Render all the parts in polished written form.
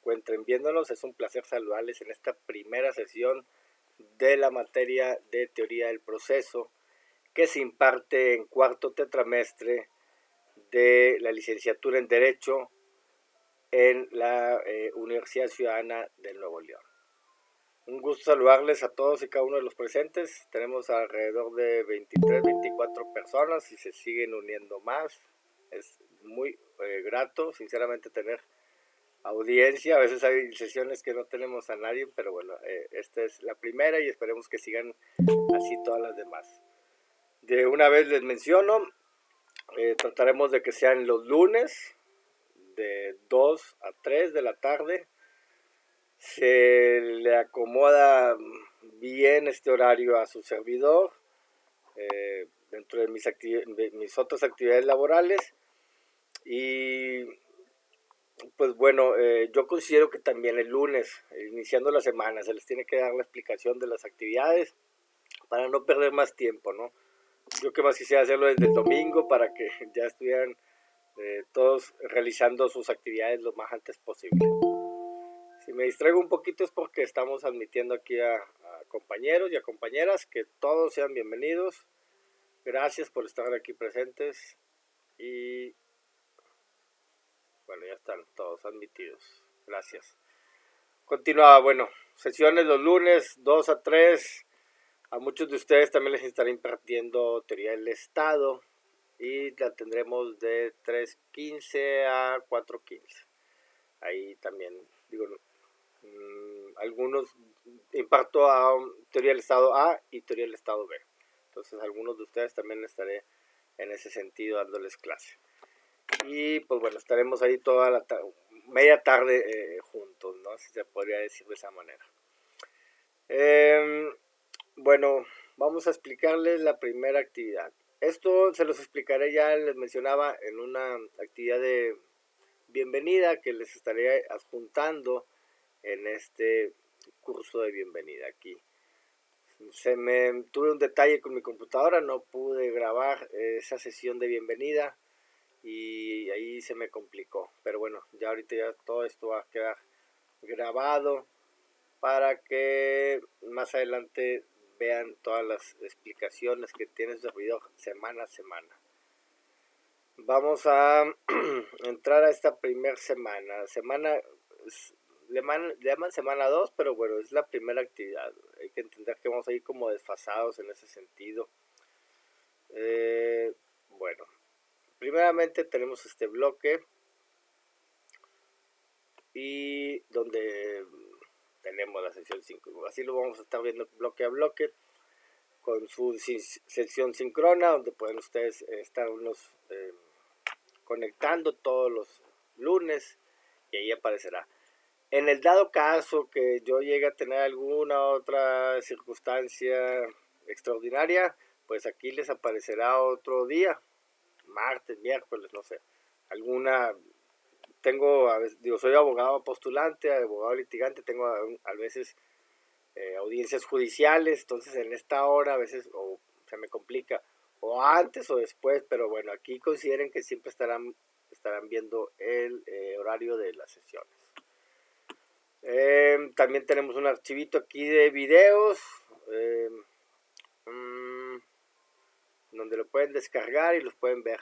encuentren viéndonos. Es un placer saludarles en esta primera sesión de la materia de teoría del proceso que se imparte en cuarto tetramestre de la licenciatura en Derecho en la Universidad Ciudadana del Nuevo León. Un gusto saludarles a todos y cada uno de los presentes. Tenemos alrededor de 23, 24 personas y se siguen uniendo más. Es muy grato, sinceramente, tener audiencia. A veces hay sesiones que no tenemos a nadie, pero bueno, esta es la primera y esperemos que sigan así todas las demás. De una vez les menciono, trataremos de que sean los lunes de 2 a 3 de la tarde. Se le acomoda bien este horario a su servidor dentro de mis otras actividades laborales. Y pues bueno, yo considero que también el lunes, iniciando la semana, se les tiene que dar la explicación de las actividades para no perder más tiempo, ¿no? Yo que más quisiera hacerlo desde el domingo para que ya estuvieran todos realizando sus actividades lo más antes posible. Si me distraigo un poquito es porque estamos admitiendo aquí a compañeros y a compañeras. Que todos sean bienvenidos. Gracias por estar aquí presentes. Y bueno, ya están todos admitidos. Gracias. Continuaba, bueno, sesiones los lunes 2 a 3. A muchos de ustedes también les estaré impartiendo teoría del Estado. Y la tendremos de 3:15 a 4:15. Ahí también, digo, algunos imparto a teoría del Estado A y teoría del Estado B. Entonces, algunos de ustedes también estaré en ese sentido dándoles clase. Y pues bueno, estaremos ahí toda la media tarde juntos, ¿no? Si se podría decir de esa manera. Bueno, vamos a explicarles la primera actividad. Esto se los explicaré, ya les mencionaba, en una actividad de bienvenida que les estaré adjuntando en este curso de bienvenida aquí. Tuve un detalle con mi computadora, no pude grabar esa sesión de bienvenida y ahí se me complicó. Pero bueno, ya ahorita ya todo esto va a quedar grabado para que más adelante vean todas las explicaciones que tiene su servidor semana a semana. Vamos a entrar a esta primera semana. Le llaman semana 2, pero bueno, es la primera actividad. Hay que entender que vamos a ir como desfasados en ese sentido. Bueno, primeramente tenemos este bloque y donde tenemos la sección 5. Así lo vamos a estar viendo bloque a bloque con su sección síncrona, donde pueden ustedes estar conectando todos los lunes y ahí aparecerá. En el dado caso que yo llegue a tener alguna otra circunstancia extraordinaria, pues aquí les aparecerá otro día, martes, miércoles, no sé. A veces, soy abogado postulante, abogado litigante, tengo a veces audiencias judiciales, entonces en esta hora a veces se me complica, o antes o después, pero bueno, aquí consideren que siempre estarán viendo el horario de las sesiones. También tenemos un archivito aquí de videos donde lo pueden descargar y los pueden ver.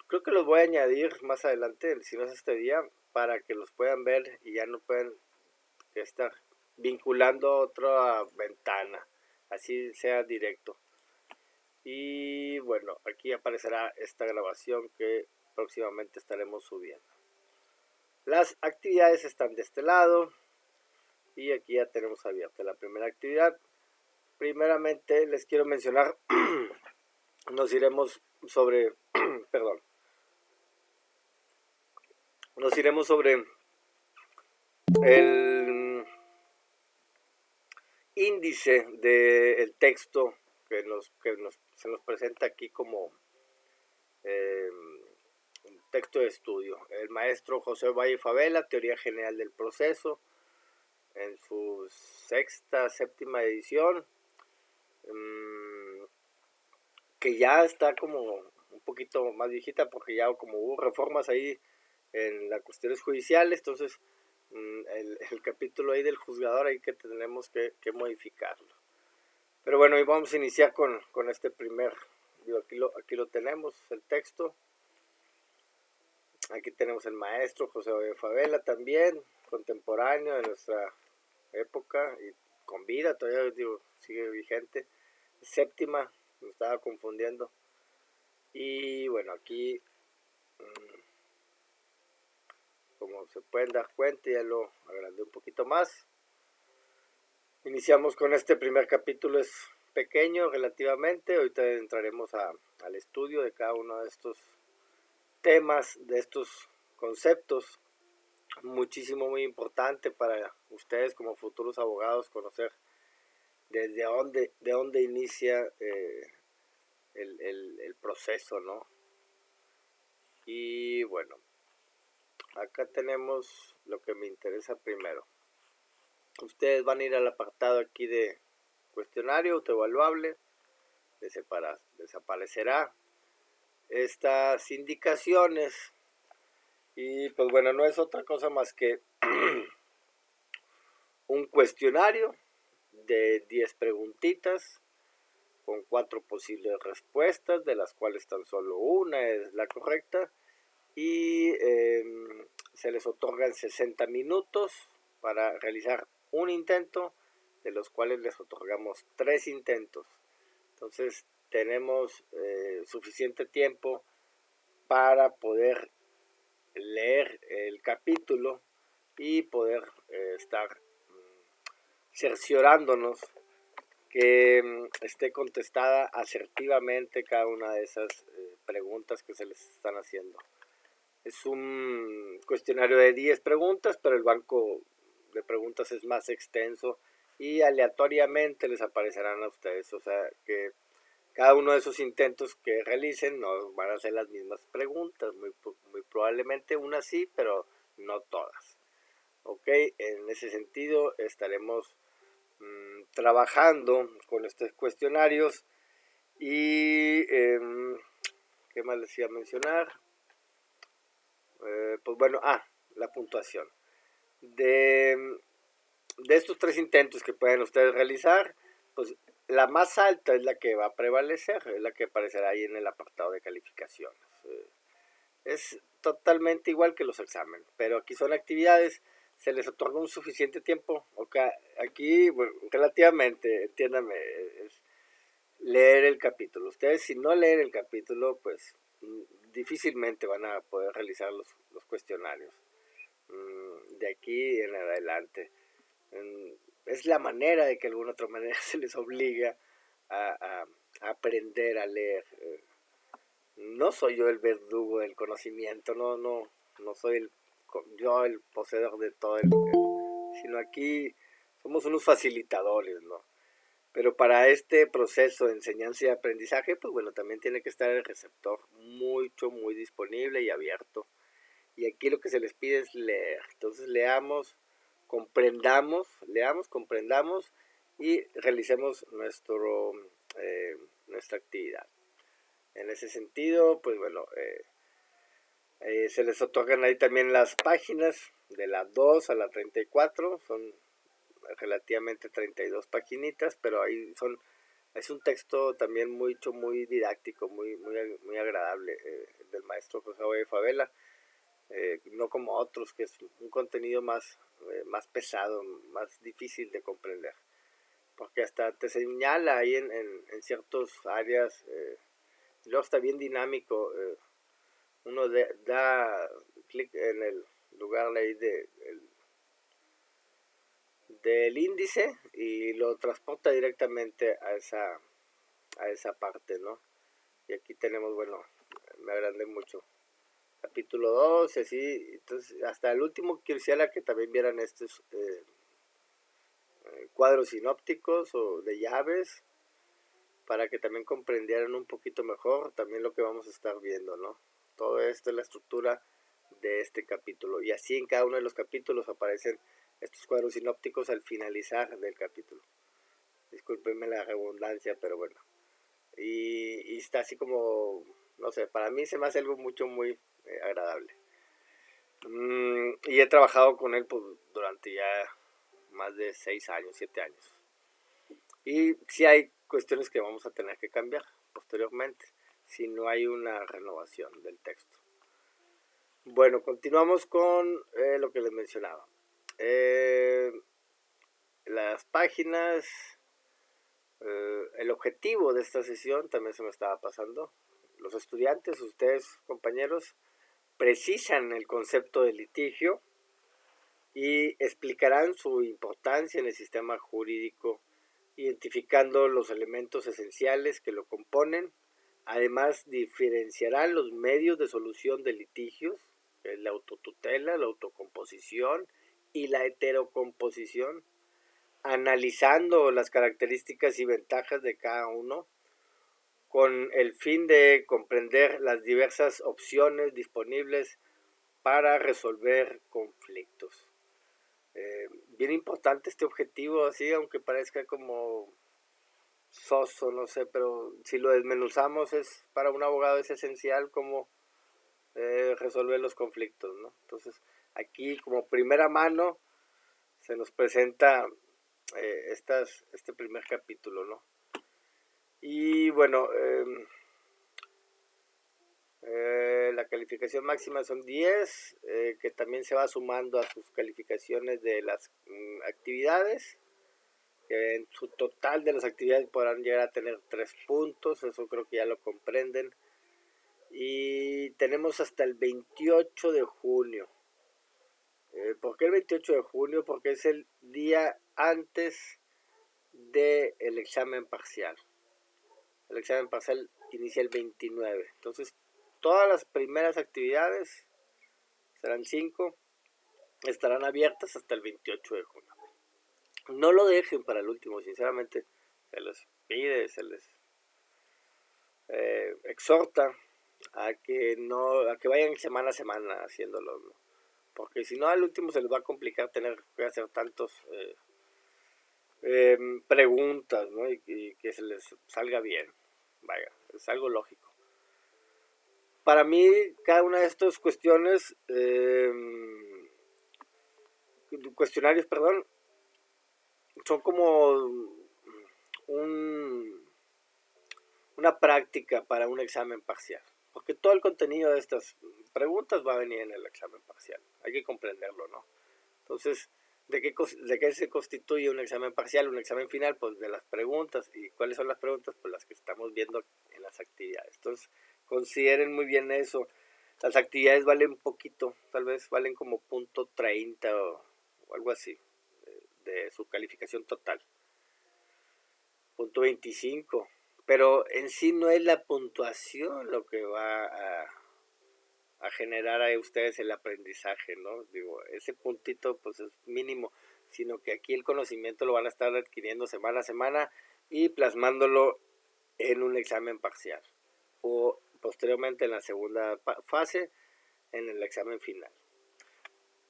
Creo que los voy a añadir más adelante, si no es este día, para que los puedan ver y ya no pueden estar vinculando a otra ventana, así sea directo. Y bueno, aquí aparecerá esta grabación que próximamente estaremos subiendo. Las actividades están de este lado y aquí ya tenemos abierta la primera actividad. Primeramente les quiero mencionar, nos iremos sobre el índice del texto que se nos presenta aquí como un texto de estudio. El maestro José Valle Favela, Teoría General del Proceso, en su séptima edición, que ya está como un poquito más viejita porque ya como hubo reformas ahí en las cuestiones judiciales, entonces el capítulo ahí del juzgador, ahí que tenemos que modificarlo. Pero bueno, hoy vamos a iniciar con este primer, aquí lo tenemos, el texto. Aquí tenemos el maestro José Obed Favela también, contemporáneo de nuestra época y con vida, todavía sigue vigente. Séptima, me estaba confundiendo. Y bueno, aquí, como se pueden dar cuenta, ya lo agrandé un poquito más. Iniciamos con este primer capítulo, es pequeño relativamente. Ahorita entraremos al estudio de cada uno de estos temas, de estos conceptos. Muchísimo, muy importante para ustedes como futuros abogados conocer desde de dónde inicia el proceso, ¿no? Y bueno, acá tenemos lo que me interesa primero. Ustedes van a ir al apartado aquí de cuestionario autoevaluable, desaparecerá estas indicaciones y pues bueno, no es otra cosa más que un cuestionario de 10 preguntitas con 4 posibles respuestas, de las cuales tan solo una es la correcta, y se les otorgan 60 minutos para realizar un intento, de los cuales les otorgamos 3 intentos. Entonces tenemos suficiente tiempo para poder leer el capítulo y poder estar cerciorándonos que esté contestada asertivamente cada una de esas preguntas que se les están haciendo. Es un cuestionario de 10 preguntas, pero el banco de preguntas es más extenso y aleatoriamente les aparecerán a ustedes. O sea que cada uno de esos intentos que realicen no van a ser las mismas preguntas. Muy probablemente unas sí, pero no todas. Ok, en ese sentido estaremos trabajando con estos cuestionarios y ¿qué más les iba a mencionar? Pues bueno, la puntuación de estos 3 intentos que pueden ustedes realizar, pues la más alta es la que va a prevalecer, es la que aparecerá ahí en el apartado de calificaciones. Es totalmente igual que los exámenes, pero aquí son actividades, se les otorga un suficiente tiempo. Okay, aquí, bueno, relativamente, entiéndame, es leer el capítulo. Ustedes, si no leen el capítulo, pues difícilmente van a poder realizar los cuestionarios de aquí en adelante. Es la manera de que de alguna otra manera se les obliga a aprender a leer. No soy yo el verdugo del conocimiento, no soy yo el poseedor de todo sino aquí somos unos facilitadores, ¿no? Pero para este proceso de enseñanza y aprendizaje, pues bueno, también tiene que estar el receptor muy disponible y abierto. Y aquí lo que se les pide es leer. Entonces leamos, comprendamos y realicemos nuestra actividad. En ese sentido, pues bueno, se les otorgan ahí también las páginas de la 2 a la 34, son relativamente 32 paginitas, pero ahí es un texto también muy didáctico, muy agradable, del maestro José Obed Favela, no como otros, que es un contenido más pesado, más difícil de comprender, porque hasta te señala ahí en ciertas áreas, y luego está bien dinámico, uno da clic en el lugar ahí del índice y lo transporta directamente a esa parte, ¿no? Y aquí tenemos, bueno, me agrandé mucho, capítulo 2, así, entonces hasta el último quisiera que también vieran estos cuadros sinópticos o de llaves, para que también comprendieran un poquito mejor también lo que vamos a estar viendo, ¿no? Todo esto es la estructura de este capítulo, y así en cada uno de los capítulos aparecen estos cuadros sinópticos al finalizar del capítulo. Discúlpenme la redundancia, pero bueno. Y está así como, no sé, para mí se me hace algo muy agradable. Y he trabajado con él pues, durante ya más de 6 años, 7 años. Y sí hay cuestiones que vamos a tener que cambiar posteriormente, si no hay una renovación del texto. Bueno, continuamos con lo que les mencionaba. Las páginas, el objetivo de esta sesión también se me estaba pasando. Los estudiantes, ustedes compañeros, precisan el concepto de litigio y explicarán su importancia en el sistema jurídico, identificando los elementos esenciales que lo componen. Además, diferenciarán los medios de solución de litigios, que es la autotutela, la autocomposición y la heterocomposición, analizando las características y ventajas de cada uno, con el fin de comprender las diversas opciones disponibles para resolver conflictos. Bien importante este objetivo, así, aunque parezca como soso, no sé, pero si lo desmenuzamos, es para un abogado es esencial como resolver los conflictos, ¿no? Entonces, aquí como primera mano se nos presenta este primer capítulo, ¿no? Y bueno, la calificación máxima son 10, que también se va sumando a sus calificaciones de las actividades, que en su total de las actividades podrán llegar a tener 3 puntos, eso creo que ya lo comprenden. Y tenemos hasta el 28 de junio. ¿Por qué el 28 de junio? Porque es el día antes del examen parcial. El examen parcial inicia el 29. Entonces, todas las primeras actividades, serán 5, estarán abiertas hasta el 28 de junio. No lo dejen para el último, sinceramente. Se les pide, se les exhorta a que vayan semana a semana haciéndolo, ¿no? Porque si no, al último se les va a complicar tener que hacer tantos preguntas, ¿no? Y que se les salga bien. Vaya, es algo lógico. Para mí, cada una de estas cuestiones, cuestionarios, perdón, son como una práctica para un examen parcial. Porque todo el contenido de estas preguntas va a venir en el examen parcial. Hay que comprenderlo, ¿no? Entonces, ¿de qué se constituye un examen parcial, un examen final? Pues de las preguntas. ¿Y cuáles son las preguntas? Pues las que estamos viendo en las actividades. Entonces, consideren muy bien eso. Las actividades valen poquito, tal vez valen como .30 o algo así, de su calificación total. .25. Pero en sí no es la puntuación lo que va a generar a ustedes el aprendizaje, ¿no? Digo, ese puntito pues es mínimo, sino que aquí el conocimiento lo van a estar adquiriendo semana a semana y plasmándolo en un examen parcial o posteriormente en la segunda fase, en el examen final.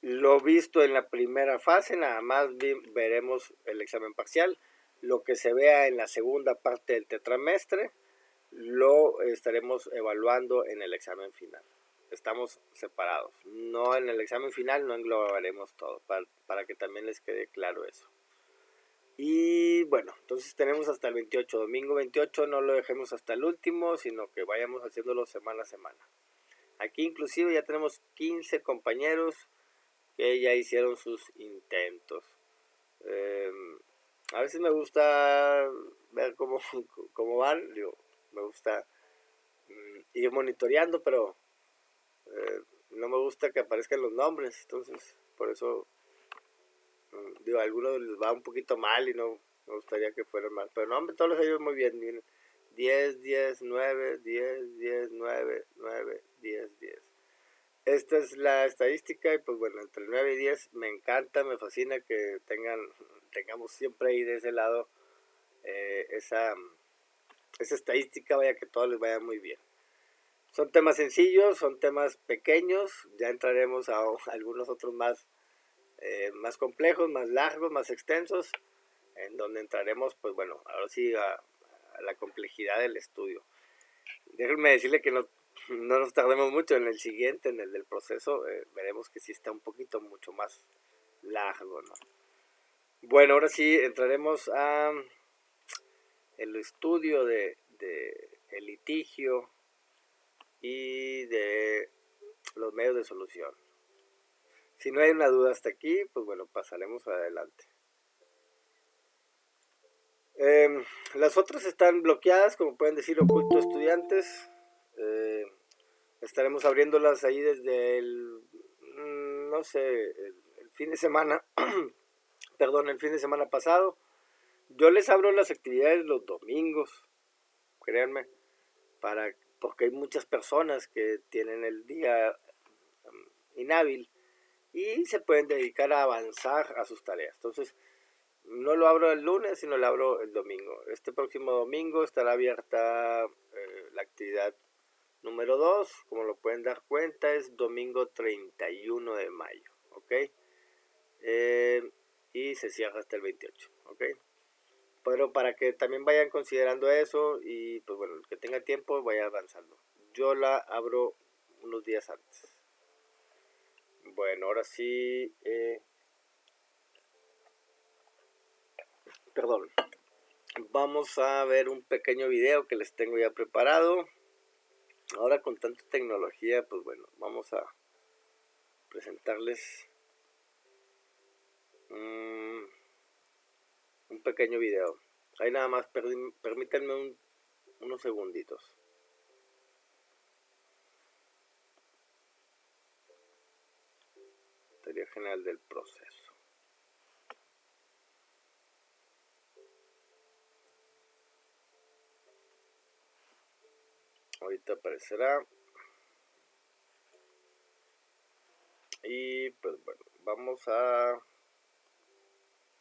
Lo visto en la primera fase, nada más veremos el examen parcial. Lo que se vea en la segunda parte del tetramestre lo estaremos evaluando en el examen final. Estamos separados. No, en el examen final no englobaremos todo, para que también les quede claro eso. Y bueno, entonces tenemos hasta el 28, domingo 28, no lo dejemos hasta el último, sino que vayamos haciéndolo semana a semana. Aquí inclusive ya tenemos 15 compañeros que ya hicieron sus intentos. A veces me gusta ver cómo van, digo, me gusta ir monitoreando, pero no me gusta que aparezcan los nombres, entonces por eso digo, a algunos les va un poquito mal y no me gustaría que fueran mal, pero no, hombre, todos los ellos muy bien, miren, 10, 10, 9, 10, 10, 9, 9, 10, 10. Esta es la estadística y pues bueno, entre 9 y 10 me encanta, me fascina que tengamos siempre ahí de ese lado esa estadística, vaya que todo les vaya muy bien. Son temas sencillos, son temas pequeños, ya entraremos a algunos otros más complejos, más largos, más extensos, en donde entraremos, pues bueno, ahora sí a la complejidad del estudio. Déjenme decirle que no no nos tardemos mucho en el siguiente, en el del proceso, veremos que sí está un poquito mucho más largo, ¿no? Bueno, ahora sí entraremos a el estudio de el litigio y de los medios de solución. Si no hay una duda hasta aquí, pues bueno, pasaremos adelante. Las otras están bloqueadas, como pueden decir, oculto estudiantes. Estaremos abriéndolas ahí desde el, no sé, el fin de semana, perdón, el fin de semana pasado. Yo les abro las actividades los domingos, créanme, porque hay muchas personas que tienen el día inhábil y se pueden dedicar a avanzar a sus tareas. Entonces, no lo abro el lunes, sino lo abro el domingo. Este próximo domingo estará abierta la actividad número 2, como lo pueden dar cuenta, es domingo 31 de mayo, ¿ok? Y se cierra hasta el 28, ¿ok? Pero para que también vayan considerando eso y pues bueno, el que tenga tiempo vaya avanzando. Yo la abro unos días antes. Bueno, ahora sí, perdón, vamos a ver un pequeño video que les tengo ya preparado. Ahora con tanta tecnología, pues bueno, vamos a presentarles un pequeño video. Ahí nada más, permítanme unos segunditos. Teoría general del proceso. Ahorita aparecerá. Y pues bueno, vamos a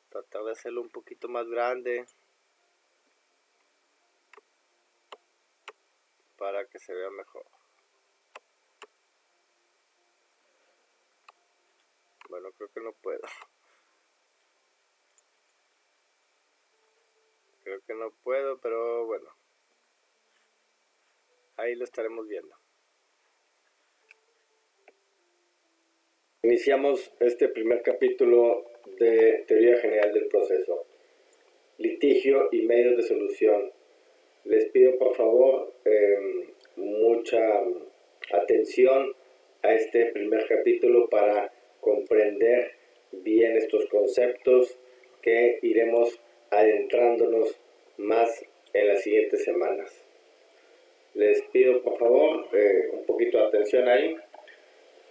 tratar de hacerlo un poquito más grande para que se vea mejor. Bueno, creo que no puedo. Creo que no puedo, pero bueno. Ahí lo estaremos viendo. Iniciamos este primer capítulo de Teoría General del Proceso. Litigio y medios de solución. Les pido por favor mucha atención a este primer capítulo para comprender bien estos conceptos que iremos adentrándonos más en las siguientes semanas. Les pido por favor un poquito de atención ahí.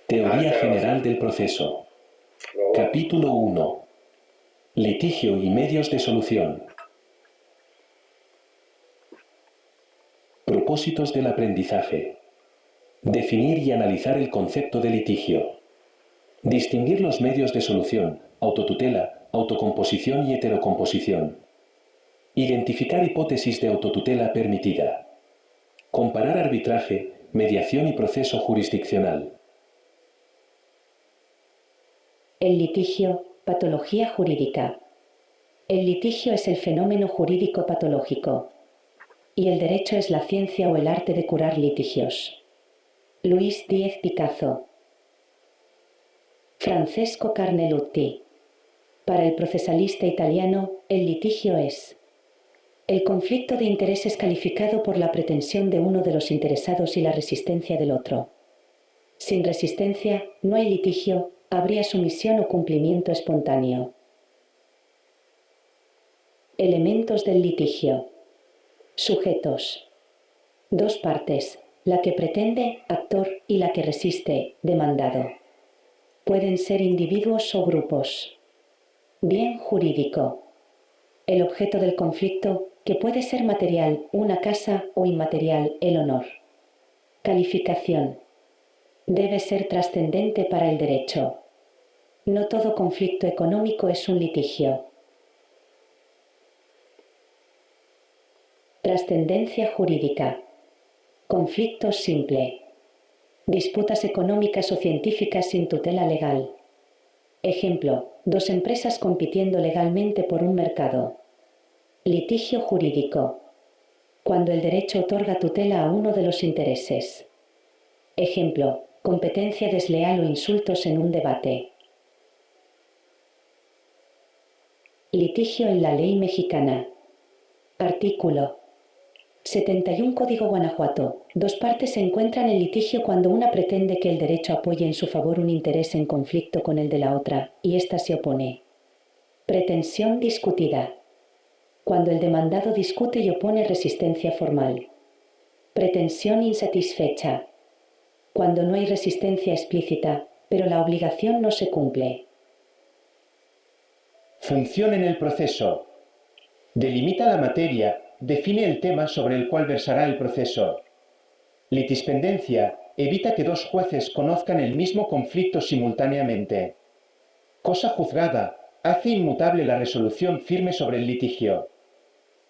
Teoría general del proceso. Capítulo 1. Litigio y medios de solución. Propósitos del aprendizaje. Definir y analizar el concepto de litigio. Distinguir los medios de solución, autotutela, autocomposición y heterocomposición. Identificar hipótesis de autotutela permitida. Comparar arbitraje, mediación y proceso jurisdiccional. El litigio, patología jurídica. El litigio es el fenómeno jurídico patológico y el derecho es la ciencia o el arte de curar litigios. Luis Díez Picazo. Francesco Carnelutti. Para el procesalista italiano, el litigio es el conflicto de intereses calificado por la pretensión de uno de los interesados y la resistencia del otro. Sin resistencia, no hay litigio, habría sumisión o cumplimiento espontáneo. Elementos del litigio. Sujetos. Dos partes, la que pretende, actor, y la que resiste, demandado. Pueden ser individuos o grupos. Bien jurídico. El objeto del conflicto, que puede ser material, una casa, o inmaterial, el honor. Calificación. Debe ser trascendente para el derecho. No todo conflicto económico es un litigio. Trascendencia jurídica. Conflicto simple. Disputas económicas o científicas sin tutela legal. Ejemplo, dos empresas compitiendo legalmente por un mercado. Litigio jurídico. Cuando el derecho otorga tutela a uno de los intereses. Ejemplo, competencia desleal o insultos en un debate. Litigio en la ley mexicana. Artículo 71 Código Guanajuato. Dos partes se encuentran en litigio cuando una pretende que el derecho apoye en su favor un interés en conflicto con el de la otra, y ésta se opone. Pretensión discutida. Cuando el demandado discute y opone resistencia formal. Pretensión insatisfecha. Cuando no hay resistencia explícita, pero la obligación no se cumple. Función en el proceso. Delimita la materia, define el tema sobre el cual versará el proceso. Litispendencia evita que dos jueces conozcan el mismo conflicto simultáneamente. Cosa juzgada hace inmutable la resolución firme sobre el litigio.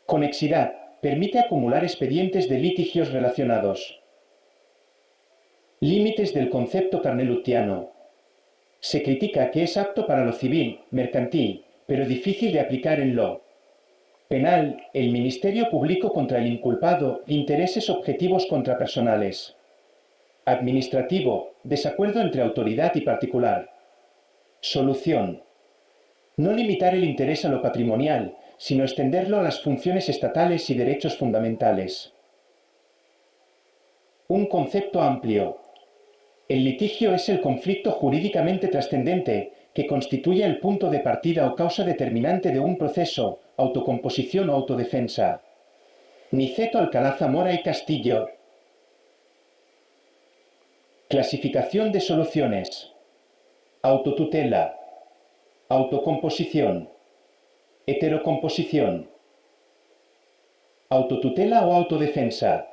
Conexidad permite acumular expedientes de litigios relacionados. Límites del concepto carnelutiano. Se critica que es apto para lo civil, mercantil, pero difícil de aplicar en lo penal, el Ministerio Público contra el inculpado, intereses objetivos contrapersonales. Administrativo, desacuerdo entre autoridad y particular. Solución. No limitar el interés a lo patrimonial, sino extenderlo a las funciones estatales y derechos fundamentales. Un concepto amplio. El litigio es el conflicto jurídicamente trascendente que constituye el punto de partida o causa determinante de un proceso, autocomposición o autodefensa. Niceto, Alcalá, Zamora y Castillo. Clasificación de soluciones. Autotutela. Autocomposición. Heterocomposición. Autotutela o autodefensa.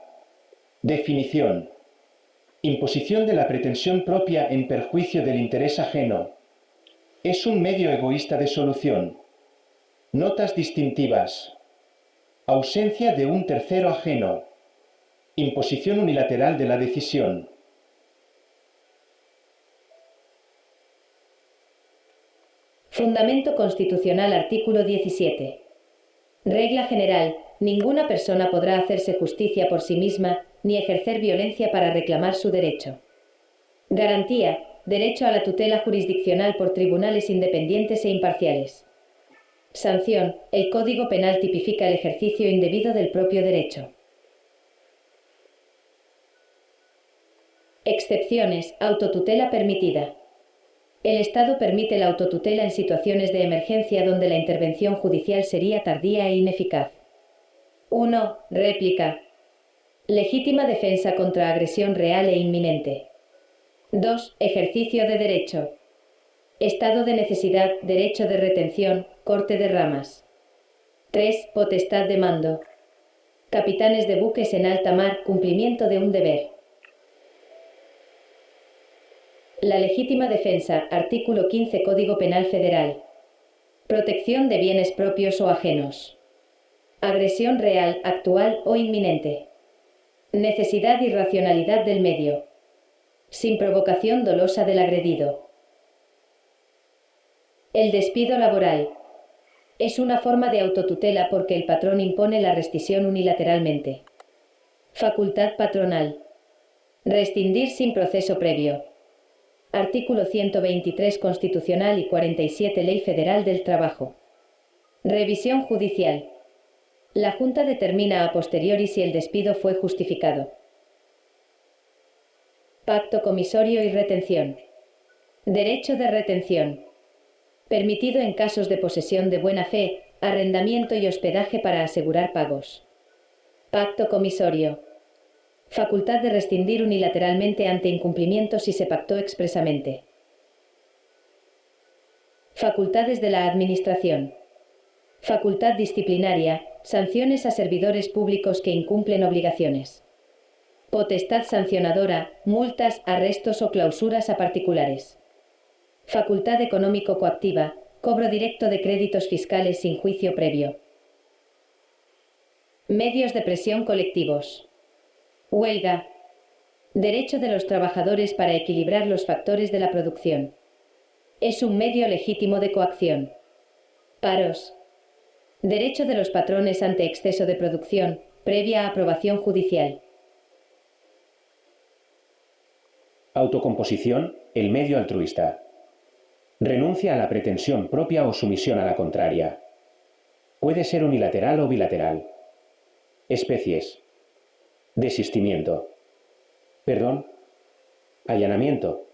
Definición. Imposición de la pretensión propia en perjuicio del interés ajeno. Es un medio egoísta de solución. Notas distintivas. Ausencia de un tercero ajeno. Imposición unilateral de la decisión. Fundamento constitucional. Artículo 17. Regla general. Ninguna persona podrá hacerse justicia por sí misma ni ejercer violencia para reclamar su derecho. Garantía. Derecho a la tutela jurisdiccional por tribunales independientes e imparciales. Sanción. El Código Penal tipifica el ejercicio indebido del propio derecho. Excepciones. Autotutela permitida. El Estado permite la autotutela en situaciones de emergencia donde la intervención judicial sería tardía e ineficaz. 1. Réplica. Legítima defensa contra agresión real e inminente. 2. Ejercicio de derecho. Estado de necesidad, derecho de retención, corte de ramas. 3. Potestad de mando. Capitanes de buques en alta mar, cumplimiento de un deber. La legítima defensa, artículo 15 Código Penal Federal. Protección de bienes propios o ajenos. Agresión real, actual o inminente. Necesidad y racionalidad del medio. Sin provocación dolosa del agredido. El despido laboral. Es una forma de autotutela porque el patrón impone la rescisión unilateralmente. Facultad patronal. Rescindir sin proceso previo. Artículo 123 Constitucional y 47 Ley Federal del Trabajo. Revisión judicial. La Junta determina a posteriori si el despido fue justificado. Pacto comisorio y retención. Derecho de retención. Permitido en casos de posesión de buena fe, arrendamiento y hospedaje para asegurar pagos. Pacto comisorio. Facultad de rescindir unilateralmente ante incumplimiento si se pactó expresamente. Facultades de la Administración. Facultad disciplinaria. Sanciones a servidores públicos que incumplen obligaciones. Potestad sancionadora. Multas, arrestos o clausuras a particulares. Facultad económico-coactiva. Cobro directo de créditos fiscales sin juicio previo. Medios de presión colectivos. Huelga. Derecho de los trabajadores para equilibrar los factores de la producción. Es un medio legítimo de coacción. Paros. Derecho de los patrones ante exceso de producción, previa aprobación judicial. Autocomposición, el medio altruista. Renuncia a la pretensión propia o sumisión a la contraria. Puede ser unilateral o bilateral. Especies. Desistimiento. Perdón. Allanamiento.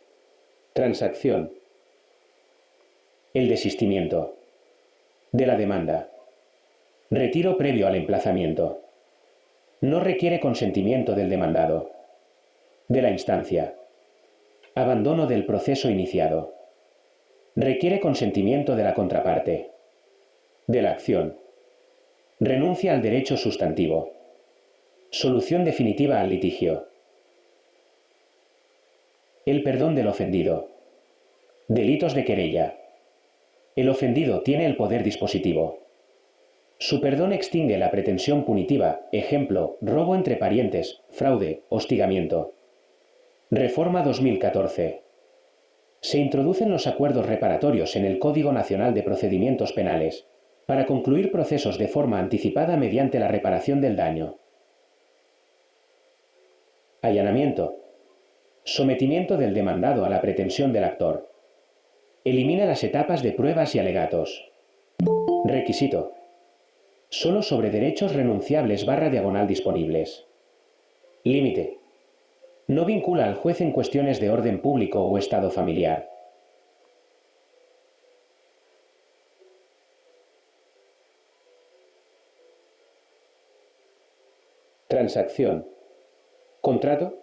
Transacción. El desistimiento. De la demanda. Retiro previo al emplazamiento. No requiere consentimiento del demandado. De la instancia. Abandono del proceso iniciado. Requiere consentimiento de la contraparte. De la acción. Renuncia al derecho sustantivo. Solución definitiva al litigio. El perdón del ofendido. Delitos de querella. El ofendido tiene el poder dispositivo. Su perdón extingue la pretensión punitiva, ejemplo, robo entre parientes, fraude, hostigamiento. Reforma 2014. Se introducen los acuerdos reparatorios en el Código Nacional de Procedimientos Penales, para concluir procesos de forma anticipada mediante la reparación del daño. Allanamiento. Sometimiento del demandado a la pretensión del actor. Elimina las etapas de pruebas y alegatos. Requisito. Solo sobre derechos renunciables / disponibles. Límite. No vincula al juez en cuestiones de orden público o estado familiar. Transacción. Contrato.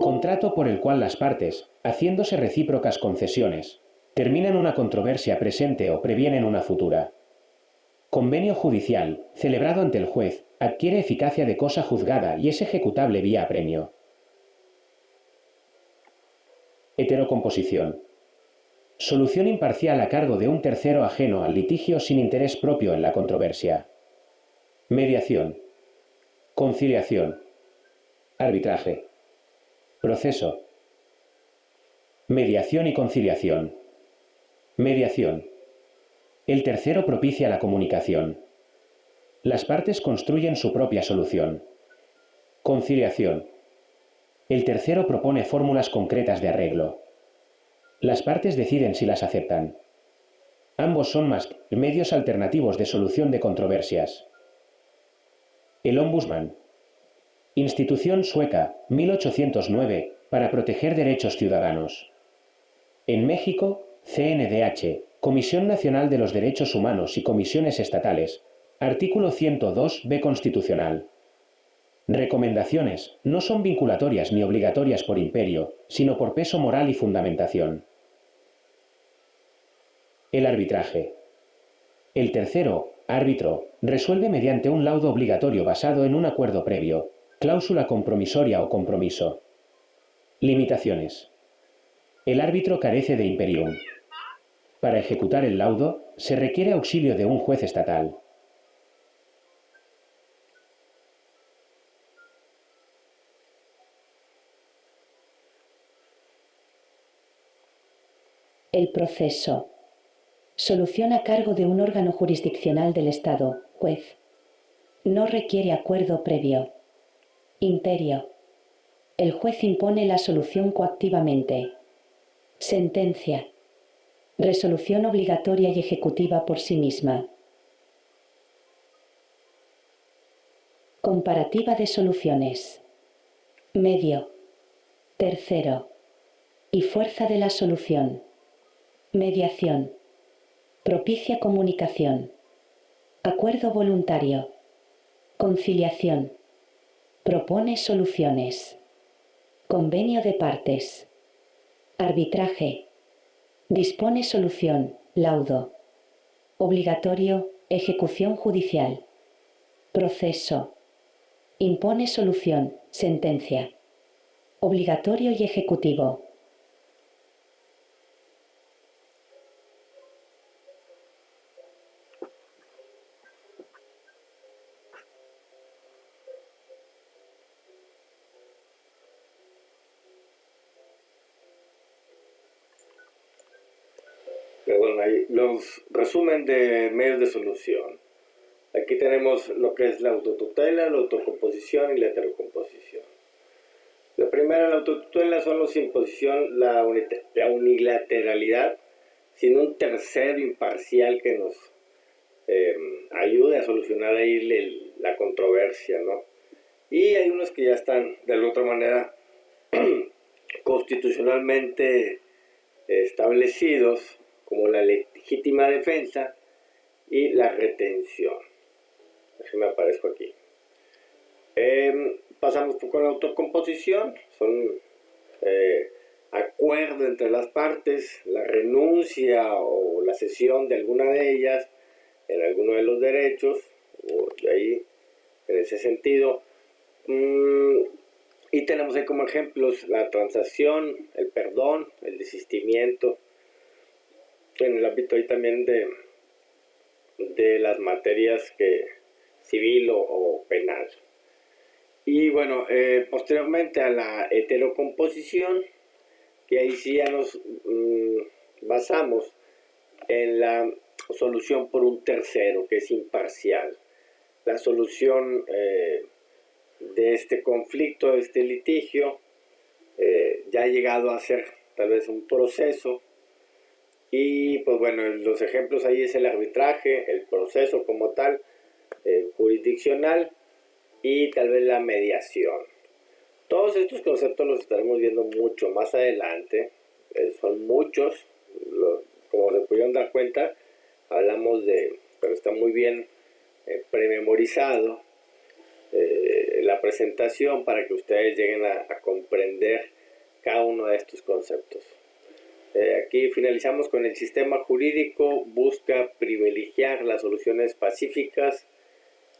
Contrato por el cual las partes, haciéndose recíprocas concesiones, terminan una controversia presente o previenen una futura. Convenio judicial, celebrado ante el juez, adquiere eficacia de cosa juzgada y es ejecutable vía apremio. Heterocomposición. Solución imparcial a cargo de un tercero ajeno al litigio sin interés propio en la controversia. Mediación. Conciliación. Arbitraje. Proceso. Mediación y conciliación. Mediación. El tercero propicia la comunicación. Las partes construyen su propia solución. Conciliación. El tercero propone fórmulas concretas de arreglo. Las partes deciden si las aceptan. Ambos son medios alternativos de solución de controversias. El Ombudsman. Institución sueca, 1809, para proteger derechos ciudadanos. En México, CNDH, Comisión Nacional de los Derechos Humanos y Comisiones Estatales, artículo 102b constitucional. Recomendaciones no son vinculatorias ni obligatorias por imperio, sino por peso moral y fundamentación. El arbitraje. El tercero, árbitro, resuelve mediante un laudo obligatorio basado en un acuerdo previo, cláusula compromisoria o compromiso. Limitaciones. El árbitro carece de imperium. Para ejecutar el laudo, se requiere auxilio de un juez estatal. El proceso. Solución a cargo de un órgano jurisdiccional del Estado, juez. No requiere acuerdo previo. Imperio. El juez impone la solución coactivamente. Sentencia. Resolución obligatoria y ejecutiva por sí misma. Comparativa de soluciones. Medio. Tercero. Y fuerza de la solución. Mediación. Propicia comunicación. Acuerdo voluntario. Conciliación. Propone soluciones. Convenio de partes. Arbitraje. Dispone solución, laudo. Obligatorio, ejecución judicial. Proceso. Impone solución, sentencia. Obligatorio y ejecutivo. Perdón, ahí los resumen de medios de solución. Aquí tenemos lo que es la autotutela, la autocomposición y la heterocomposición. La primera, la autotutela, solo sin posición, la unilateralidad, sin un tercero imparcial que nos ayude a solucionar ahí la controversia, ¿no? Y hay unos que ya están de la otra manera constitucionalmente establecidos, como la legítima defensa y la retención. Déjenme aparezco aquí. Pasamos con la autocomposición. Son acuerdo entre las partes, la renuncia o la cesión de alguna de ellas en alguno de los derechos, o de ahí, en ese sentido. Y tenemos ahí como ejemplos la transacción, el perdón, el desistimiento, en el ámbito ahí también de las materias civil o penal. Y bueno, posteriormente a la heterocomposición, que ahí sí ya nos basamos en la solución por un tercero, que es imparcial. La solución de este conflicto, de este litigio, ya ha llegado a ser tal vez un proceso. Y pues bueno, los ejemplos ahí es el arbitraje, el proceso como tal, jurisdiccional, y tal vez la mediación. Todos estos conceptos los estaremos viendo mucho más adelante. Son muchos, como se pudieron dar cuenta, hablamos pero está muy bien prememorizado la presentación para que ustedes lleguen a comprender cada uno de estos conceptos. Aquí finalizamos con el sistema jurídico busca privilegiar las soluciones pacíficas,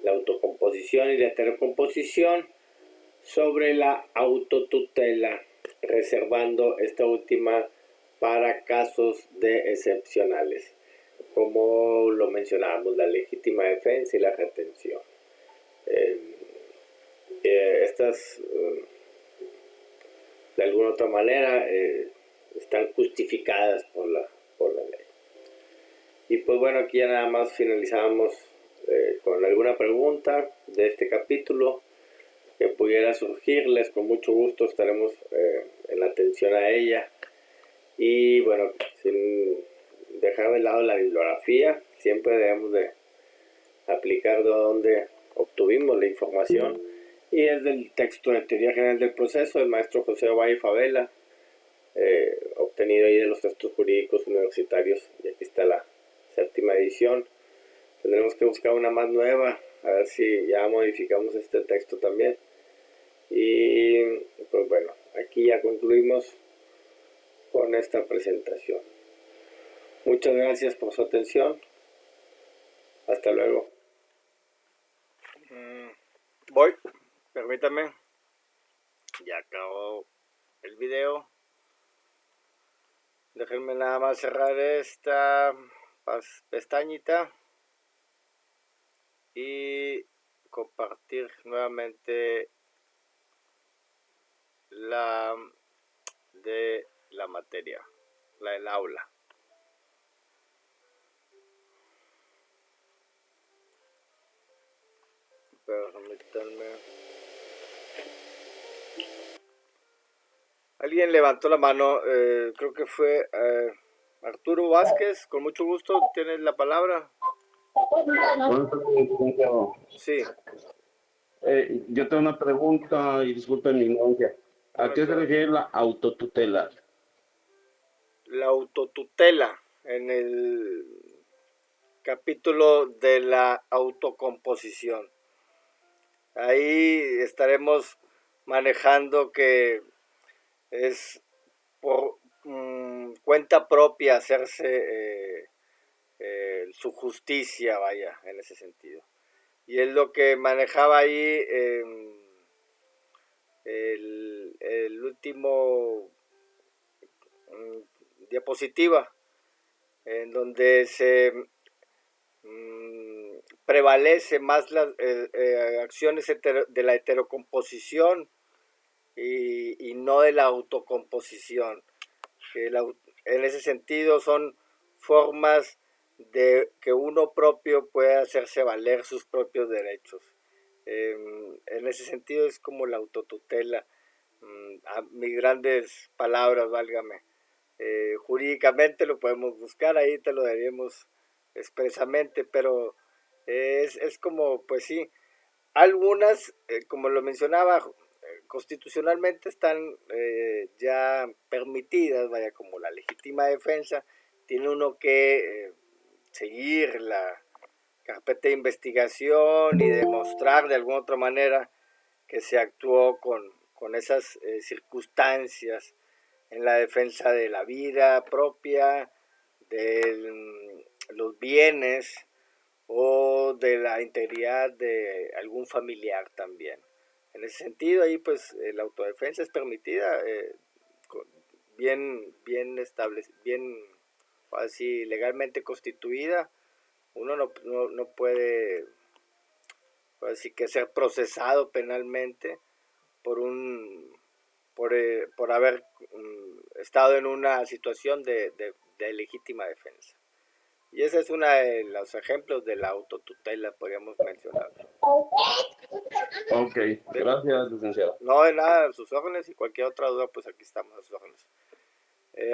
la autocomposición y la heterocomposición sobre la autotutela, reservando esta última para casos excepcionales, como lo mencionábamos, la legítima defensa y la retención. Estas, de alguna otra manera, están justificadas por la ley. Y pues bueno, aquí ya nada más finalizamos con alguna pregunta de este capítulo que pudiera surgirles. Con mucho gusto estaremos en atención a ella. Y bueno, sin dejar de lado la bibliografía, siempre debemos de aplicar de donde obtuvimos la información, y es del texto de Teoría General del Proceso del maestro José Ovalle Favela, obtenido ahí de los textos jurídicos universitarios, y aquí está la 7ª edición. Tendremos que buscar una más nueva, a ver si ya modificamos este texto también. Y pues bueno, aquí ya concluimos con esta presentación. Muchas gracias por su atención. Hasta luego. Permítame. Ya acabó el video. Déjenme nada más cerrar esta pestañita y compartir nuevamente la de la materia, la del aula. Permítanme. Alguien levantó la mano, creo que fue Arturo Vázquez. Con mucho gusto, tienes la palabra. Sí. Yo tengo una pregunta y disculpen mi ignorancia. ¿A qué se refiere la autotutela? La autotutela, en el capítulo de la autocomposición. Ahí estaremos manejando que es por cuenta propia hacerse su justicia, vaya, en ese sentido. Y es lo que manejaba ahí el último diapositiva, en donde se prevalece más las acciones de la heterocomposición y no de la autocomposición, que en ese sentido son formas de que uno propio pueda hacerse valer sus propios derechos. En ese sentido es como la autotutela. a mis grandes palabras, válgame. Jurídicamente lo podemos buscar, ahí te lo daríamos expresamente, pero es como, pues sí, algunas, como lo mencionaba, constitucionalmente están ya permitidas, vaya, como la legítima defensa, tiene uno que seguir la carpeta de investigación y demostrar de alguna otra manera que se actuó con esas circunstancias en la defensa de la vida propia, de los bienes o de la integridad de algún familiar también. En ese sentido, ahí pues la autodefensa es permitida, bien establecida, bien así legalmente constituida. Uno no puede así que ser procesado penalmente por por haber estado en una situación de legítima defensa. Y ese es uno de los ejemplos de la autotutela, podríamos mencionar. Ok, gracias, licenciado. No, de nada, a sus órdenes, y cualquier otra duda, pues aquí estamos a sus órdenes.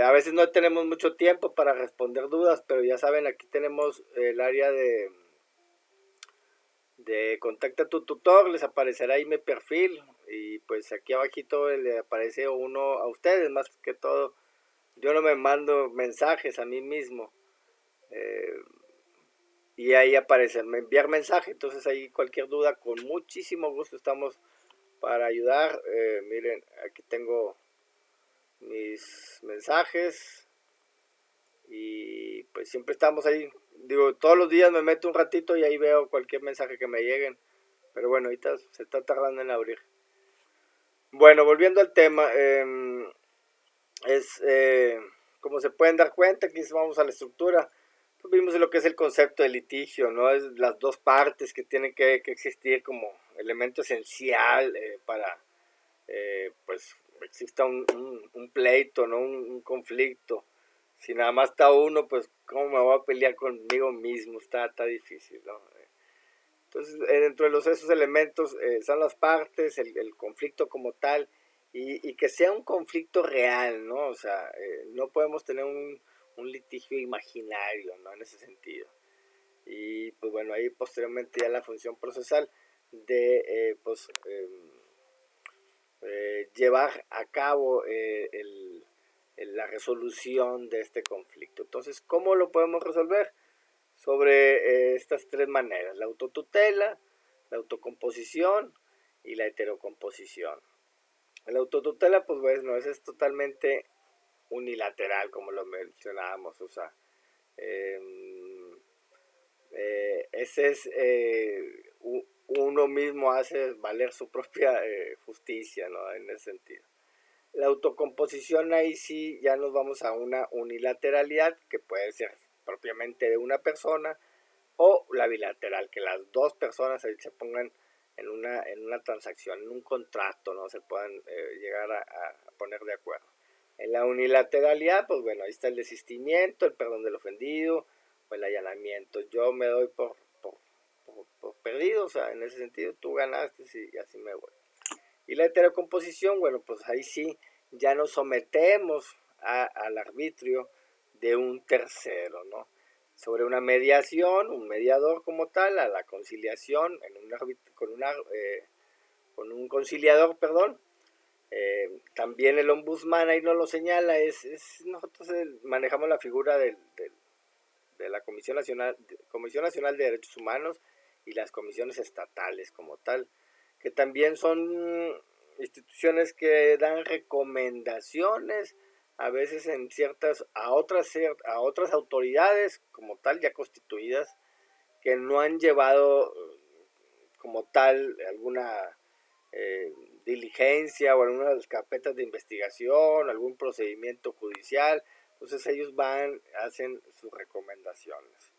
A veces no tenemos mucho tiempo para responder dudas, pero ya saben, aquí tenemos el área de contacta a tu tutor, les aparecerá ahí mi perfil, y pues aquí abajito le aparece uno a ustedes, más que todo. Yo no me mando mensajes a mí mismo, y ahí aparece enviar mensaje. Entonces ahí cualquier duda, con muchísimo gusto estamos para ayudar. Miren, aquí tengo mis mensajes y pues siempre estamos ahí. Digo, todos los días me meto un ratito y ahí veo cualquier mensaje que me lleguen, pero bueno, ahorita se está tardando en abrir. Bueno, volviendo al tema, como se pueden dar cuenta, aquí vamos a la estructura. Pues vimos lo que es el concepto de litigio, ¿no? Es las dos partes que tienen que existir como elemento esencial para, pues, exista un pleito, ¿no? Un conflicto. Si nada más está uno, pues, ¿cómo me voy a pelear conmigo mismo? Está difícil, ¿no? Entonces, dentro de esos elementos son las partes, el conflicto como tal, y que sea un conflicto real, ¿no? O sea, no podemos tener un litigio imaginario, ¿no? En ese sentido. Y pues bueno, ahí posteriormente ya la función procesal de pues llevar a cabo la resolución de este conflicto. Entonces, ¿cómo lo podemos resolver? Sobre estas tres maneras: la autotutela, la autocomposición y la heterocomposición. La autotutela, pues bueno, ese es totalmente unilateral, como lo mencionábamos, o sea, ese es uno mismo hace valer su propia justicia, ¿no? En ese sentido. La autocomposición, ahí sí ya nos vamos a una unilateralidad que puede ser propiamente de una persona, o la bilateral, que las dos personas ahí se pongan en una transacción, en un contrato, no se puedan llegar a poner de acuerdo. En la unilateralidad, pues bueno, ahí está el desistimiento, el perdón del ofendido o el allanamiento. Yo me doy por perdido, o sea, en ese sentido tú ganaste y así me voy. Y la heterocomposición, bueno, pues ahí sí ya nos sometemos al arbitrio de un tercero, ¿no? Sobre una mediación, un mediador como tal, a la conciliación, con un conciliador, perdón. También el ombudsman ahí nos lo señala, nosotros manejamos la figura de la Comisión Nacional de Derechos Humanos y las comisiones estatales como tal, que también son instituciones que dan recomendaciones a veces a otras autoridades como tal ya constituidas, que no han llevado como tal alguna diligencia o alguna de las carpetas de investigación, algún procedimiento judicial. Entonces ellos hacen sus recomendaciones.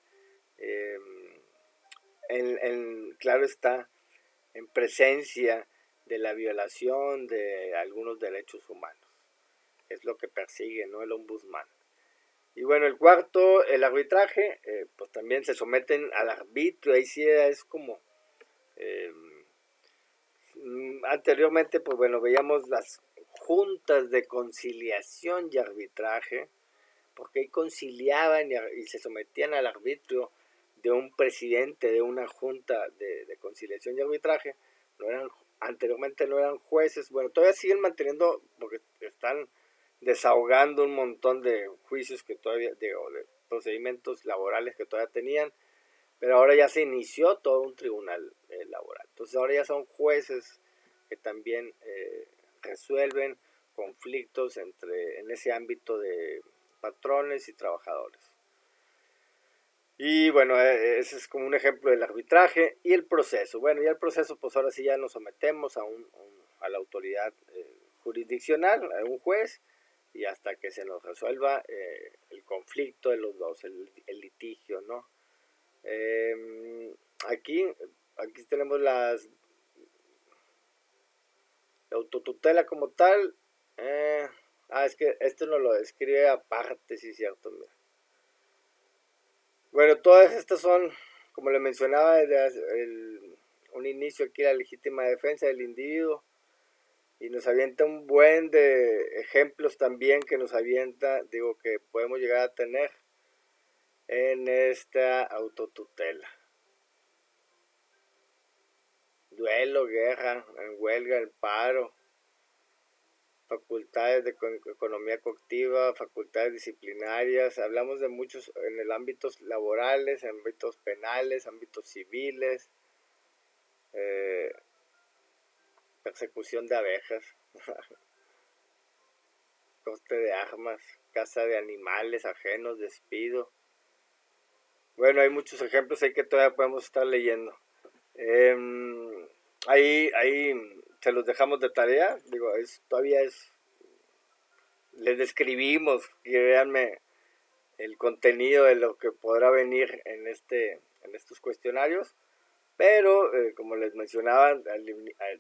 Claro está, en presencia de la violación de algunos derechos humanos. Es lo que persigue, ¿no?, el ombudsman. Y bueno, el cuarto, el arbitraje, pues también se someten al arbitrio. Ahí sí es como anteriormente, pues bueno, veíamos las juntas de conciliación y arbitraje, porque ahí conciliaban y se sometían al arbitrio de un presidente de una junta de conciliación y arbitraje. Anteriormente no eran jueces, bueno, todavía siguen manteniendo, porque están desahogando un montón de juicios que todavía, de procedimientos laborales que todavía tenían, pero ahora ya se inició todo un tribunal laboral. Entonces ahora ya son jueces que también resuelven conflictos en ese ámbito de patrones y trabajadores. Y bueno, ese es como un ejemplo del arbitraje y el proceso. Bueno, ya el proceso, pues ahora sí ya nos sometemos a la autoridad jurisdiccional, a un juez, y hasta que se nos resuelva el conflicto de los dos, el litigio, ¿no? Aquí tenemos la autotutela como tal. Es que esto nos lo describe aparte, sí, cierto, mira. Bueno, todas estas son, como le mencionaba, un inicio aquí, la legítima defensa del individuo, y nos avienta un buen de ejemplos también que nos avienta, digo, que podemos llegar a tener en esta autotutela. Duelo, guerra, en huelga, el paro, facultades de economía coactiva, facultades disciplinarias. Hablamos de muchos en el ámbitos laborales, en ámbitos penales, ámbitos civiles, persecución de abejas, corte de armas, caza de animales ajenos, despido. Bueno, hay muchos ejemplos ahí que todavía podemos estar leyendo. Ahí se los dejamos de tarea. Digo, les describimos, y véanme el contenido de lo que podrá venir en estos cuestionarios, pero como les mencionaba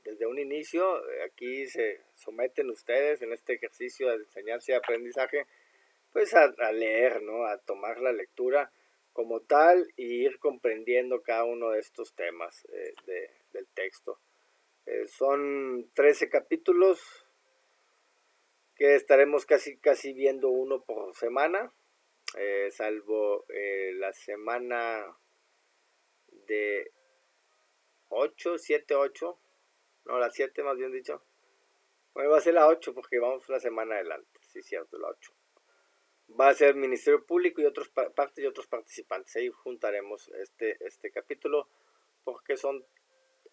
desde un inicio, aquí se someten ustedes en este ejercicio de enseñanza y aprendizaje, pues a leer, ¿no? A tomar la lectura como tal y ir comprendiendo cada uno de estos temas del texto. Son 13 capítulos que estaremos casi viendo uno por semana, salvo la semana de 7, 8, no, la 7 más bien dicho. Bueno, va a ser la 8 porque vamos una semana adelante, sí, cierto, la 8. Va a ser Ministerio Público y otros partes y otros participantes. Ahí juntaremos este capítulo porque son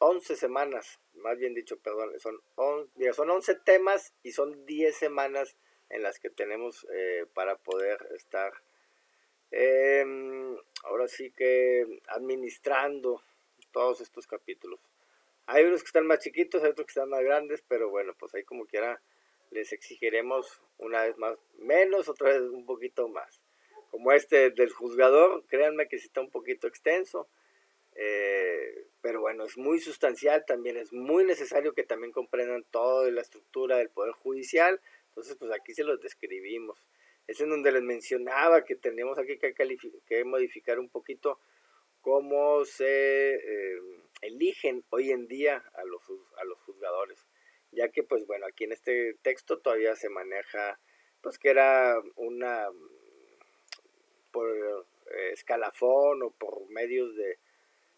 11 semanas, más bien dicho, perdón, son 11 temas y son 10 semanas en las que tenemos para poder estar ahora sí que administrando todos estos capítulos. Hay unos que están más chiquitos, hay otros que están más grandes, pero bueno, pues ahí como quiera les exigiremos una vez más menos, otra vez un poquito más. Como del juzgador, créanme que sí está un poquito extenso, pero bueno, es muy sustancial, también es muy necesario que también comprendan toda la estructura del Poder Judicial. Entonces pues aquí se los describimos. Es en donde les mencionaba que tenemos aquí que modificar un poquito cómo se eligen hoy en día a los juzgadores, ya que pues bueno, aquí en este texto todavía se maneja pues que era por escalafón o por medios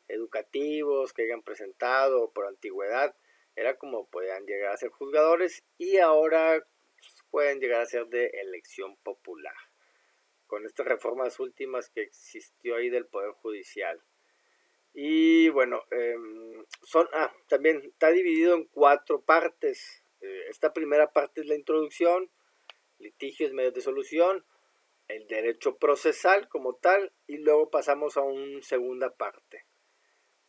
educativos que hayan presentado o por antigüedad, era como podían llegar a ser juzgadores, y ahora pueden llegar a ser de elección popular con estas reformas últimas que existió ahí del Poder Judicial. Y bueno, también está dividido en 4 partes. Esta primera parte es la introducción, litigios, medios de solución, el derecho procesal como tal, y luego pasamos a una segunda parte,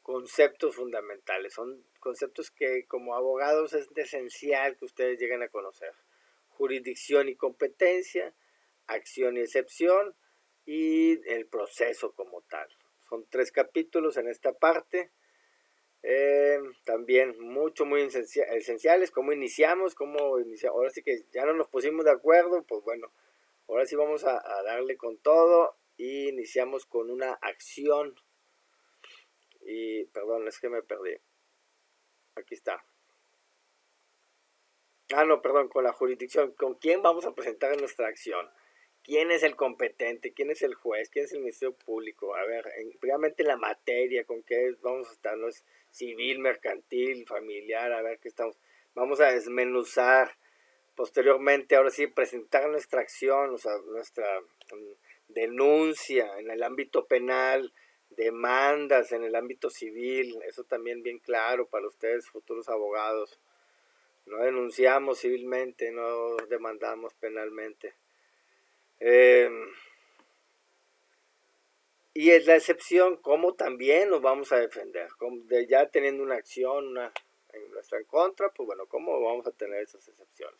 conceptos fundamentales. Son conceptos que como abogados es esencial que ustedes lleguen a conocer: jurisdicción y competencia, acción y excepción, y el proceso como tal. Son 3 capítulos en esta parte. También muy esenciales, cómo iniciamos, ahora sí que ya no nos pusimos de acuerdo, pues bueno, ahora sí vamos a darle con todo, y iniciamos con una acción. Y perdón, es que me perdí, aquí está. No, perdón, con la jurisdicción. ¿Con quién vamos a presentar nuestra acción? ¿Quién es el competente? ¿Quién es el juez? ¿Quién es el Ministerio Público? A ver, primeramente la materia, ¿con qué vamos a estar? ¿No es civil, mercantil, familiar? A ver, ¿qué estamos? Vamos a desmenuzar posteriormente, ahora sí, presentar nuestra acción, o sea, nuestra denuncia en el ámbito penal, demandas en el ámbito civil, eso también bien claro para ustedes, futuros abogados. No denunciamos civilmente, no demandamos penalmente. Y es la excepción, cómo también nos vamos a defender, ya teniendo una acción en nuestra contra, pues bueno, cómo vamos a tener esas excepciones.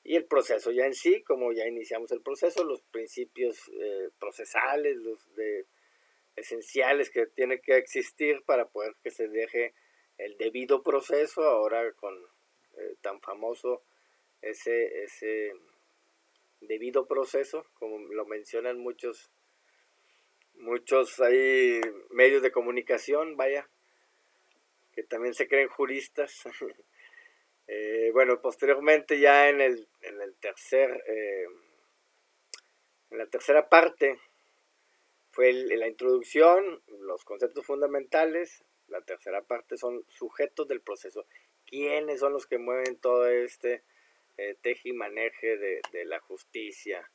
Y el proceso ya en sí, como ya iniciamos el proceso, los principios procesales, esenciales que tiene que existir para poder que se deje el debido proceso, ahora con tan famoso ese debido proceso, como lo mencionan muchos hay medios de comunicación, vaya, que también se creen juristas. Bueno, posteriormente ya en la tercera parte fue la introducción, los conceptos fundamentales. La tercera parte son sujetos del proceso. ¿Quiénes son los que mueven todo este teje y maneje de la justicia?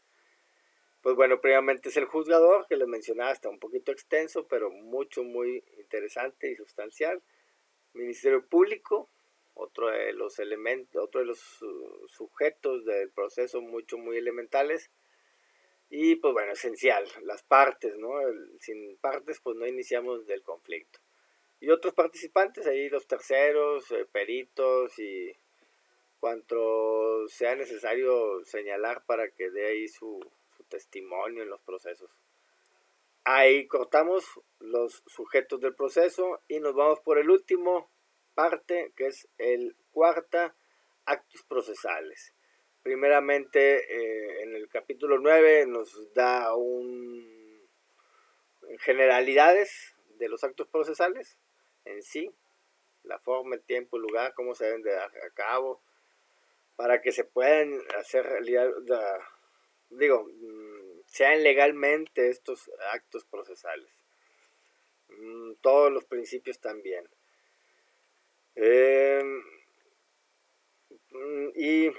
Pues bueno, previamente es el juzgador, que les mencionaba, está un poquito extenso, pero muy interesante y sustancial. Ministerio Público, otro de los elementos, otro de los sujetos del proceso muy elementales. Y pues bueno, esencial, las partes, ¿no? Sin partes pues no iniciamos del conflicto. Y otros participantes, ahí los terceros, peritos y cuanto sea necesario señalar para que dé ahí su testimonio en los procesos. Ahí cortamos los sujetos del proceso y nos vamos por el último parte, que es el cuarta, actos procesales. Primeramente, en el capítulo 9 nos da generalidades de los actos procesales en sí, la forma, el tiempo, el lugar, cómo se deben de dar a cabo, para que se puedan hacer realidad, sean legalmente estos actos procesales. Todos los principios también. Y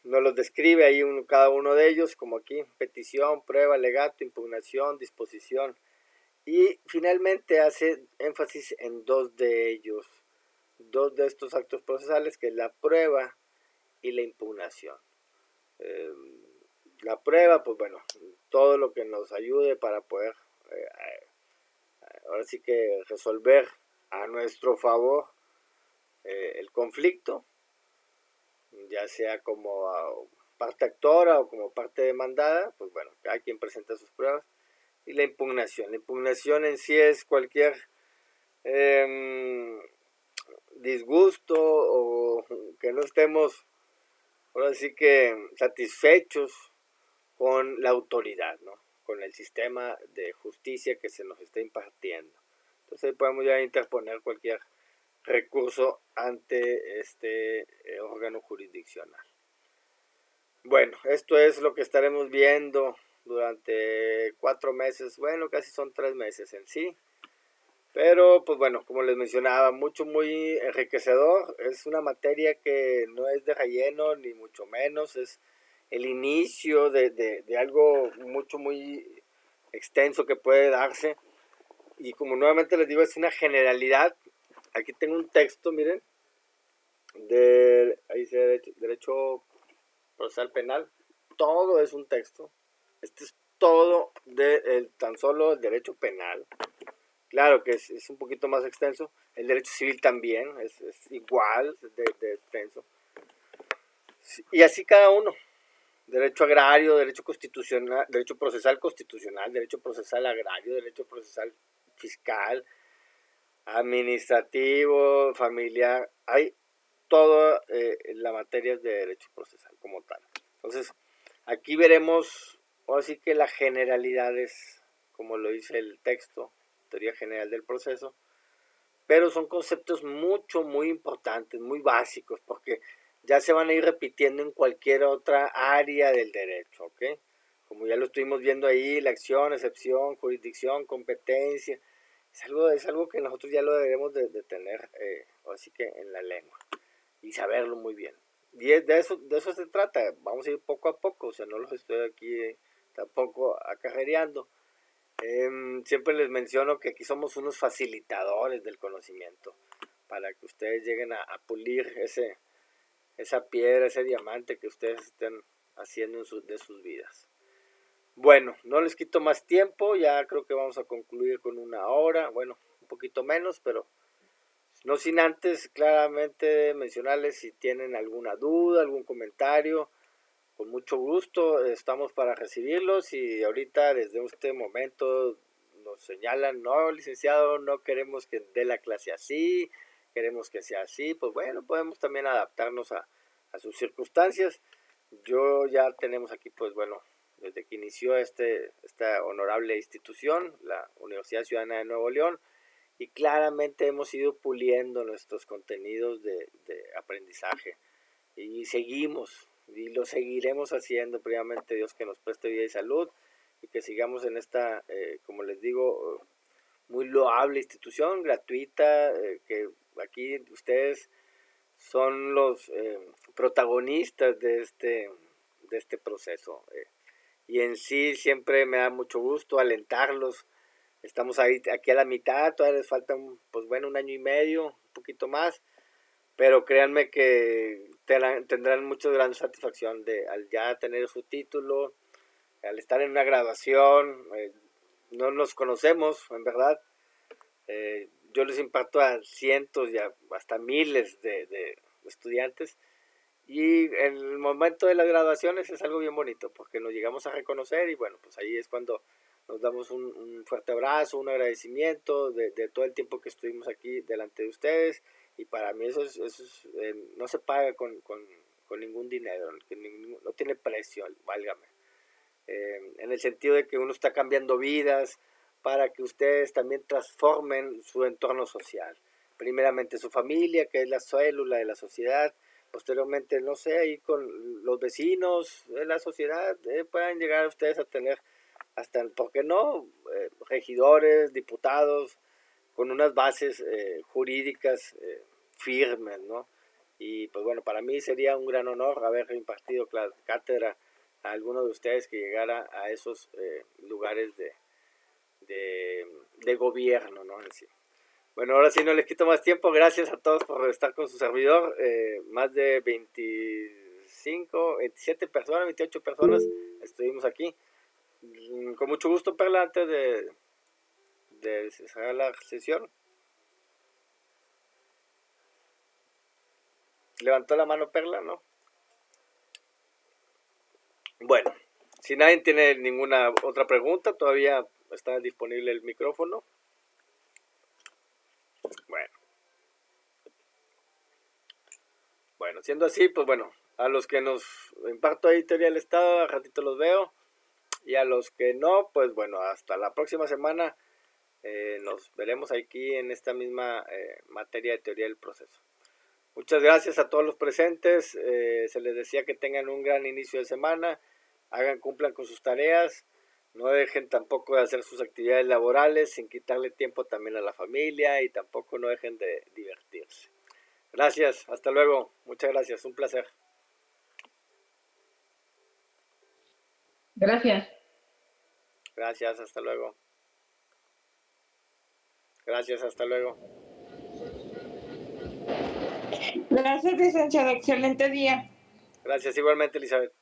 nos los describe ahí cada uno de ellos, como aquí: petición, prueba, alegato, impugnación, disposición. Y finalmente hace énfasis en dos de ellos, dos de estos actos procesales, que es la prueba y la impugnación. La prueba, pues bueno, todo lo que nos ayude para poder ahora sí que resolver a nuestro favor el conflicto, ya sea como parte actora o como parte demandada, pues bueno, cada quien presenta sus pruebas. Y la impugnación en sí es cualquier disgusto o que no estemos ahora sí que satisfechos con la autoridad, ¿no? Con el sistema de justicia que se nos está impartiendo. Entonces podemos ya interponer cualquier recurso ante este órgano jurisdiccional. Bueno, esto es lo que estaremos viendo durante 4 meses, bueno, casi son 3 meses en sí. Pero, pues bueno, como les mencionaba, muy enriquecedor. Es una materia que no es de relleno, ni mucho menos. Es el inicio de algo muy extenso que puede darse. Y como nuevamente les digo, es una generalidad. Aquí tengo un texto, miren, ahí dice derecho procesal penal. Todo es un texto. Este es todo tan solo el derecho penal. Claro que es un poquito más extenso. El derecho civil también es igual de extenso. Y así cada uno. Derecho agrario, derecho constitucional, derecho procesal constitucional, derecho procesal agrario, derecho procesal fiscal, administrativo, familiar. Hay toda la materia de derecho procesal como tal. Entonces, aquí veremos, ahora sí que las generalidades, como lo dice el texto, teoría general del proceso, pero son conceptos muy importantes, muy básicos, porque ya se van a ir repitiendo en cualquier otra área del derecho, ¿ok? Como ya lo estuvimos viendo ahí, la acción, excepción, jurisdicción, competencia, es algo que nosotros ya lo debemos de tener, así que en la lengua, y saberlo muy bien. Y de eso se trata, vamos a ir poco a poco, o sea, no los estoy aquí tampoco acarreando. Siempre les menciono que aquí somos unos facilitadores del conocimiento, para que ustedes lleguen a pulir esa piedra, ese diamante que ustedes estén haciendo de sus vidas. Bueno, no les quito más tiempo, ya creo que vamos a concluir con 1 hora, bueno, un poquito menos, pero no sin antes claramente mencionarles si tienen alguna duda, algún comentario, con mucho gusto estamos para recibirlos, y ahorita desde este momento nos señalan, no, licenciado, no queremos que dé la clase así, queremos que sea así, pues bueno, podemos también adaptarnos a sus circunstancias. Yo ya tenemos aquí, pues bueno, desde que inició esta honorable institución, la Universidad Ciudadana de Nuevo León, y claramente hemos ido puliendo nuestros contenidos de aprendizaje, y seguimos, y lo seguiremos haciendo, primeramente Dios que nos preste vida y salud, y que sigamos en esta, como les digo, muy loable institución, gratuita, que aquí ustedes son los protagonistas de este proceso, y en sí siempre me da mucho gusto alentarlos. Estamos aquí a la mitad, todavía les falta pues bueno, 1 año y medio, un poquito más, pero créanme que tendrán mucha gran satisfacción al ya tener su título, al estar en una graduación. No nos conocemos, en verdad. Yo les imparto a cientos y hasta miles de estudiantes, y en el momento de las graduaciones es algo bien bonito, porque nos llegamos a reconocer, y bueno, pues ahí es cuando nos damos un fuerte abrazo, un agradecimiento de todo el tiempo que estuvimos aquí delante de ustedes, y para mí eso no se paga con ningún dinero, no tiene precio, válgame. En el sentido de que uno está cambiando vidas para que ustedes también transformen su entorno social. Primeramente su familia, que es la célula de la sociedad. Posteriormente, no sé, ahí con los vecinos de la sociedad, puedan llegar ustedes a tener hasta, ¿por qué no?, regidores, diputados, con unas bases jurídicas firmes, ¿no? Y pues bueno, para mí sería un gran honor haber impartido cátedra a alguno de ustedes que llegara a esos lugares de gobierno, ¿no? Sí. Bueno, ahora sí no les quito más tiempo. Gracias a todos por estar con su servidor. Más de 25, 27 personas, 28 personas estuvimos aquí. Con mucho gusto, Perla, antes de cerrar la sesión. Levantó la mano Perla, ¿no? Bueno, si nadie tiene ninguna otra pregunta, todavía está disponible el micrófono. Bueno, siendo así, pues bueno, a los que nos imparto ahí teoría del Estado, al ratito los veo, y a los que no, pues bueno, hasta la próxima semana nos veremos aquí en esta misma materia de teoría del proceso. Muchas gracias a todos los presentes. Se les decía que tengan un gran inicio de semana, cumplan con sus tareas, no dejen tampoco de hacer sus actividades laborales sin quitarle tiempo también a la familia, y tampoco no dejen de divertirse. Gracias, hasta luego, muchas gracias, un placer. Gracias. Gracias, hasta luego. Gracias, hasta luego. Gracias, licenciado, excelente día. Gracias, igualmente, Elizabeth.